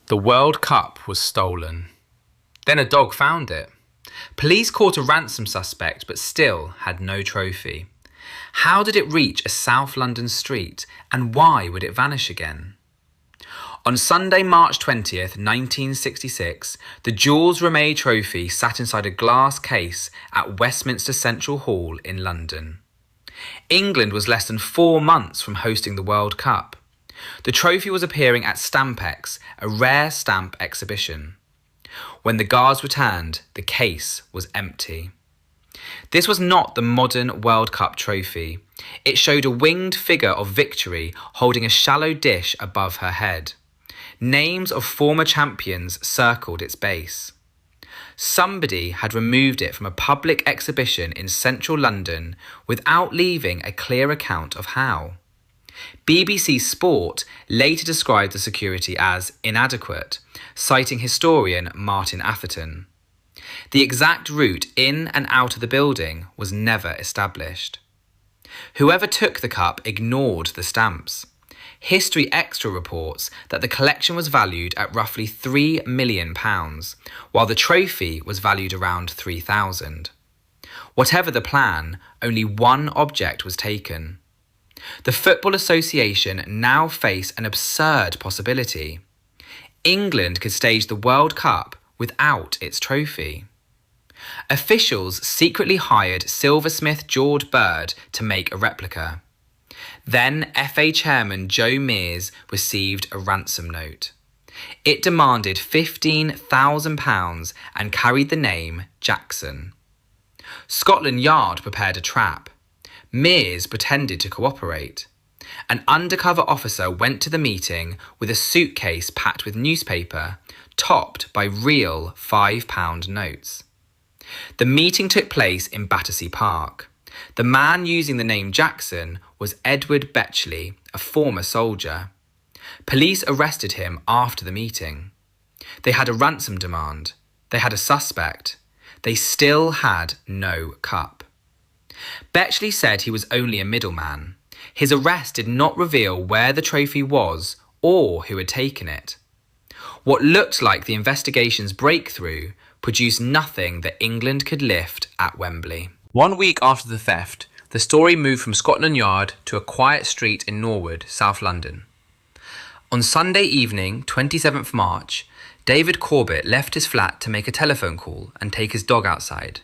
The World Cup was stolen. Then a dog found it. Police caught a ransom suspect but still had no trophy. How did it reach a South London street and why would it vanish again? On Sunday, March 20th, 1966, the Jules Rimet Trophy sat inside a glass case at Westminster Central Hall in London. England was less than 4 months from hosting the World Cup. The trophy was appearing at Stampex, a rare stamp exhibition. When the guards returned, the case was empty. This was not the modern World Cup trophy. It showed a winged figure of victory holding a shallow dish above her head. Names of former champions circled its base. Somebody had removed it from a public exhibition in central London without leaving a clear account of how. BBC Sport later described the security as inadequate, citing historian Martin Atherton. The exact route in and out of the building was never established. Whoever took the cup ignored the stamps. History Extra reports that the collection was valued at roughly £3 million, while the trophy was valued around £3,000. Whatever the plan, only one object was taken. The Football Association now face an absurd possibility. England could stage the World Cup without its trophy. Officials secretly hired silversmith George Bird to make a replica. Then FA chairman Joe Mears received a ransom note. It demanded £15,000 and carried the name Jackson. Scotland Yard prepared a trap. Mears pretended to cooperate. An undercover officer went to the meeting with a suitcase packed with newspaper, topped by real £5 notes. The meeting took place in Battersea Park. The man using the name Jackson was Edward Betchley, a former soldier. Police arrested him after the meeting. They had a ransom demand. They had a suspect. They still had no cup. Betchley said he was only a middleman. His arrest did not reveal where the trophy was or who had taken it. What looked like the investigation's breakthrough produced nothing that England could lift at Wembley. 1 week after the theft, the story moved from Scotland Yard to a quiet street in Norwood, South London. On Sunday evening, 27th March, David Corbett left his flat to make a telephone call and take his dog outside.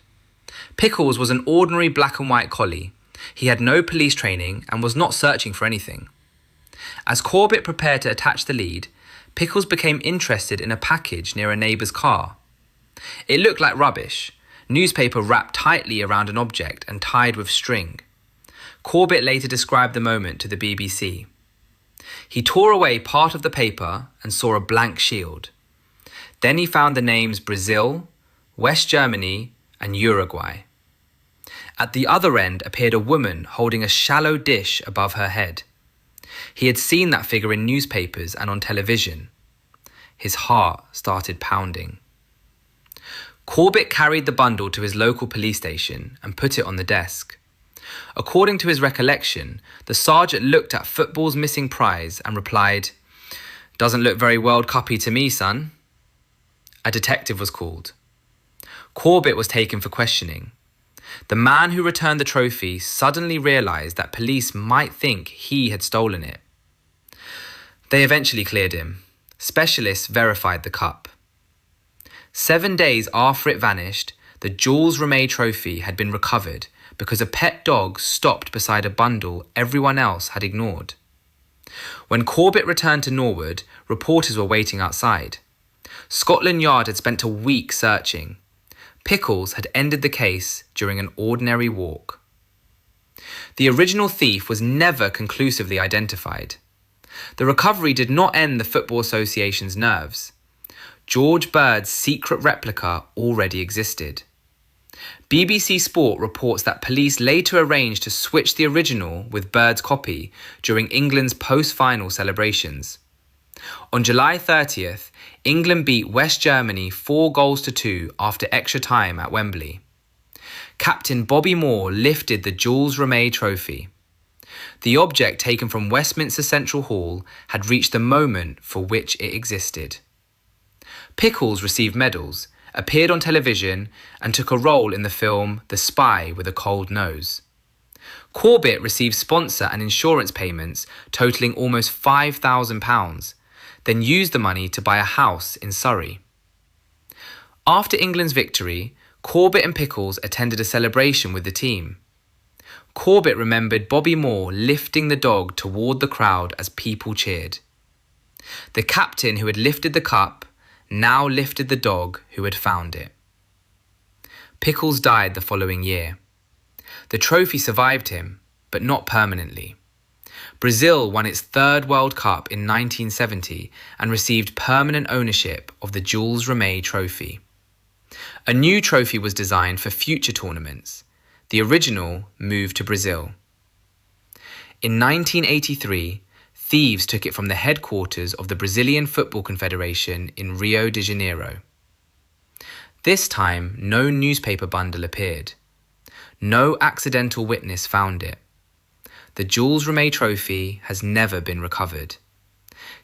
Pickles was an ordinary black and white collie. He had no police training and was not searching for anything. As Corbett prepared to attach the lead, Pickles became interested in a package near a neighbour's car. It looked like rubbish, newspaper wrapped tightly around an object and tied with string. Corbett later described the moment to the BBC. He tore away part of the paper and saw a blank shield. Then he found the names Brazil, West Germany, and Uruguay. At the other end appeared a woman holding a shallow dish above her head. He had seen that figure in newspapers and on television. His heart started pounding. Corbett carried the bundle to his local police station and put it on the desk. According to his recollection, the sergeant looked at football's missing prize and replied, "Doesn't look very World Cuppy to me, son." A detective was called. Corbett was taken for questioning. The man who returned the trophy suddenly realised that police might think he had stolen it. They eventually cleared him. Specialists verified the cup. 7 days after it vanished, the Jules Rimet Trophy had been recovered because a pet dog stopped beside a bundle everyone else had ignored. When Corbett returned to Norwood, reporters were waiting outside. Scotland Yard had spent a week searching. Pickles had ended the case during an ordinary walk. The original thief was never conclusively identified. The recovery did not end the Football Association's nerves. George Bird's secret replica already existed. BBC Sport reports that police later arranged to switch the original with Bird's copy during England's post-final celebrations. On July 30th, England beat West Germany 4-2 after extra time at Wembley. Captain Bobby Moore lifted the Jules Rimet Trophy. The object taken from Westminster Central Hall had reached the moment for which it existed. Pickles received medals, appeared on television, and took a role in the film The Spy with a Cold Nose. Corbett received sponsor and insurance payments totalling almost £5,000, then used the money to buy a house in Surrey. After England's victory, Corbett and Pickles attended a celebration with the team. Corbett remembered Bobby Moore lifting the dog toward the crowd as people cheered. The captain who had lifted the cup now lifted the dog who had found it. Pickles died the following year. The trophy survived him, but not permanently. Brazil won its third World Cup in 1970 and received permanent ownership of the Jules Rimet Trophy. A new trophy was designed for future tournaments. The original moved to Brazil. In 1983, thieves took it from the headquarters of the Brazilian Football Confederation in Rio de Janeiro. This time, no newspaper bundle appeared. No accidental witness found it. The Jules Rimet Trophy has never been recovered.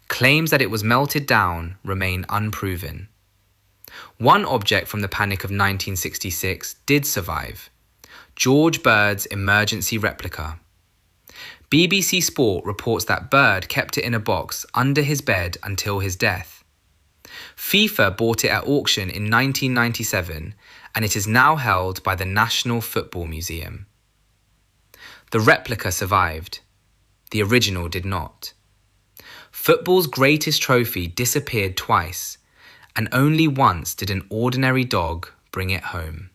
Claims that it was melted down remain unproven. One object from the Panic of 1966 did survive: George Bird's emergency replica. BBC Sport reports that Bird kept it in a box under his bed until his death. FIFA bought it at auction in 1997, and it is now held by the National Football Museum. The replica survived. The original did not. Football's greatest trophy disappeared twice, and only once did an ordinary dog bring it home.